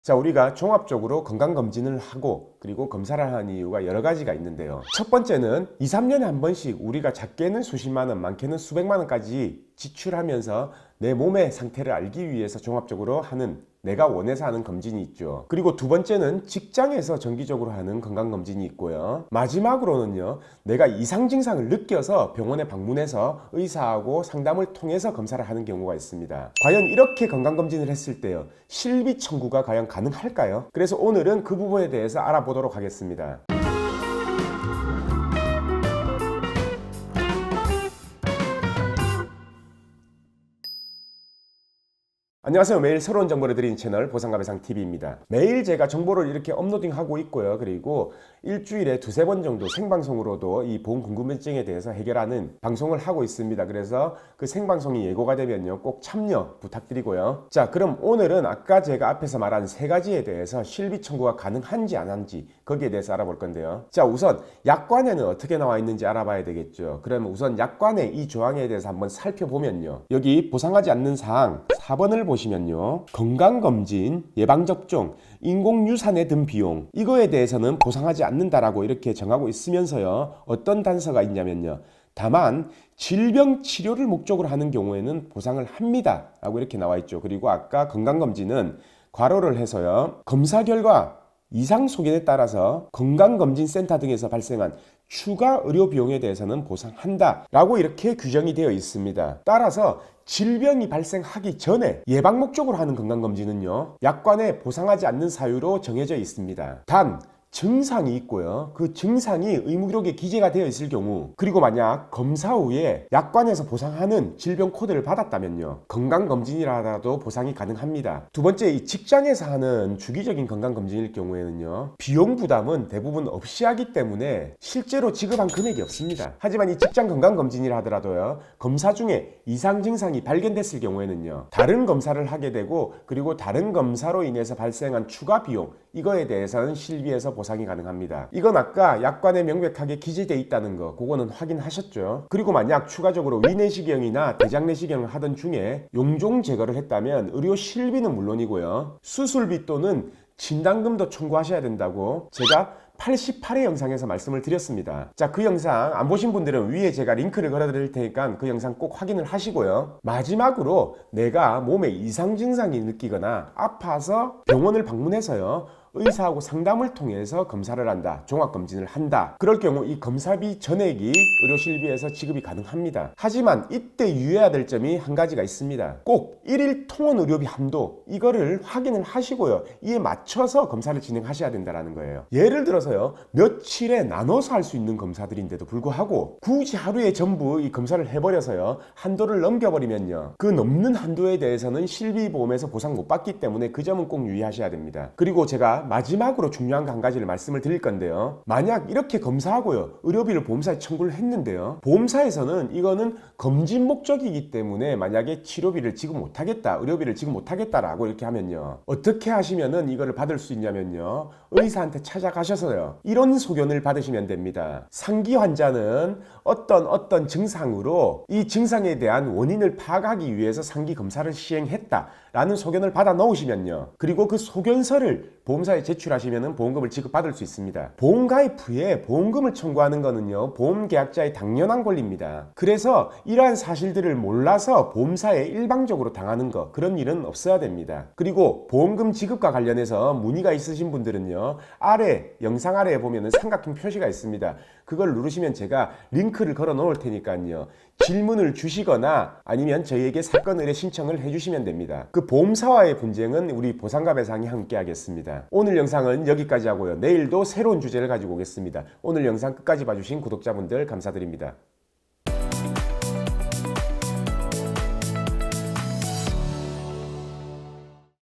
자, 우리가 종합적으로 건강검진을 하고 그리고 검사를 하는 이유가 여러 가지가 있는데요. 첫 번째는 2, 3년에 한 번씩 우리가 작게는 수십만 원, 많게는 수백만 원까지 지출하면서 내 몸의 상태를 알기 위해서 종합적으로 하는, 내가 원해서 하는 검진이 있죠. 그리고 두 번째는 직장에서 정기적으로 하는 건강검진이 있고요. 마지막으로는요, 내가 이상 증상을 느껴서 병원에 방문해서 의사하고 상담을 통해서 검사를 하는 경우가 있습니다. 과연 이렇게 건강검진을 했을 때요, 실비 청구가 과연 가능할까요? 그래서 오늘은 그 부분에 대해서 알아보도록 하겠습니다. 안녕하세요. 매일 새로운 정보를 드리는 채널 보상가배상TV입니다. 매일 제가 정보를 이렇게 업로딩하고 있고요. 그리고 일주일에 두세 번 정도 생방송으로도 이 보험 궁금증에 대해서 해결하는 방송을 하고 있습니다. 그래서 그 생방송이 예고가 되면요, 꼭 참여 부탁드리고요. 자, 그럼 오늘은 아까 제가 앞에서 말한 세 가지에 대해서 실비 청구가 가능한지 안 한지 거기에 대해서 알아볼 건데요. 자, 우선 약관에는 어떻게 나와 있는지 알아봐야 되겠죠. 그러면 우선 약관의 이 조항에 대해서 한번 살펴보면요, 여기 보상하지 않는 사항 4번을 보시면요, 건강검진, 예방접종, 인공유산에 든 비용, 이거에 대해서는 보상하지 않는다라고 이렇게 정하고 있으면서요, 어떤 단서가 있냐면요, 다만 질병 치료를 목적으로 하는 경우에는 보상을 합니다 라고 이렇게 나와 있죠. 그리고 아까 건강검진은 괄호를 해서요, 검사 결과 이상 소견에 따라서 건강검진센터 등에서 발생한 추가 의료 비용에 대해서는 보상한다 라고 이렇게 규정이 되어 있습니다. 따라서 질병이 발생하기 전에 예방 목적으로 하는 건강검진은요, 약관에 보상하지 않는 사유로 정해져 있습니다. 단 증상이 있고요, 그 증상이 의무기록에 기재가 되어 있을 경우, 그리고 만약 검사 후에 약관에서 보상하는 질병 코드를 받았다면요, 건강검진이라 하더라도 보상이 가능합니다. 두 번째, 이 직장에서 하는 주기적인 건강검진일 경우에는요, 비용 부담은 대부분 없이 하기 때문에 실제로 지급한 금액이 없습니다. 하지만 이 직장 건강검진이라 하더라도요, 검사 중에 이상 증상이 발견됐을 경우에는요, 다른 검사를 하게 되고, 그리고 다른 검사로 인해서 발생한 추가 비용, 이거에 대해서는 실비에서 보상이 가능합니다. 이건 아까 약관에 명백하게 기재되어 있다는 거, 그거는 확인하셨죠? 그리고 만약 추가적으로 위내시경이나 대장내시경을 하던 중에 용종 제거를 했다면 의료 실비는 물론이고요, 수술비 또는 진단금도 청구하셔야 된다고 제가 88회 영상에서 말씀을 드렸습니다. 자, 그 영상 안 보신 분들은 위에 제가 링크를 걸어 드릴 테니까 그 영상 꼭 확인을 하시고요. 마지막으로 내가 몸에 이상 증상이 느끼거나 아파서 병원을 방문해서요, 의사하고 상담을 통해서 검사를 한다, 종합검진을 한다, 그럴 경우 이 검사비 전액이 의료실비에서 지급이 가능합니다. 하지만 이때 유의해야 될 점이 한 가지가 있습니다. 꼭 1일 통원 의료비 한도, 이거를 확인을 하시고요, 이에 맞춰서 검사를 진행하셔야 된다는 거예요. 예를 들어서요, 며칠에 나눠서 할 수 있는 검사들인데도 불구하고 굳이 하루에 전부 이 검사를 해버려서요, 한도를 넘겨버리면요, 그 넘는 한도에 대해서는 실비보험에서 보상 못 받기 때문에 그 점은 꼭 유의하셔야 됩니다. 그리고 제가 마지막으로 중요한 거 한 가지를 말씀을 드릴 건데요, 만약 이렇게 검사하고요, 의료비를 보험사에 청구를 했는데요, 보험사에서는 이거는 검진 목적이기 때문에 만약에 치료비를 지급 못하겠다, 의료비를 지급 못하겠다라고 이렇게 하면요, 어떻게 하시면은 이거를 받을 수 있냐면요, 의사한테 찾아가셔서요, 이런 소견을 받으시면 됩니다. 상기 환자는 어떤 증상으로 이 증상에 대한 원인을 파악하기 위해서 상기 검사를 시행했다라는 소견을 받아 넣으시면요, 그리고 그 소견서를 보험사에 제출하시면 보험금을 지급받을 수 있습니다. 보험 가입 후에 보험금을 청구하는 거는요, 보험계약자의 당연한 권리입니다. 그래서 이러한 사실들을 몰라서 보험사에 일방적으로 당하는 거, 그런 일은 없어야 됩니다. 그리고 보험금 지급과 관련해서 문의가 있으신 분들은요, 아래 영상 아래에 보면 삼각형 표시가 있습니다. 그걸 누르시면 제가 링크를 걸어 놓을 테니까요, 질문을 주시거나 아니면 저희에게 사건 의뢰 신청을 해주시면 됩니다. 그 보험사와의 분쟁은 우리 보상가 배상이 함께 하겠습니다. 오늘 영상은 여기까지 하고요, 내일도 새로운 주제를 가지고 오겠습니다. 오늘 영상 끝까지 봐주신 구독자분들 감사드립니다.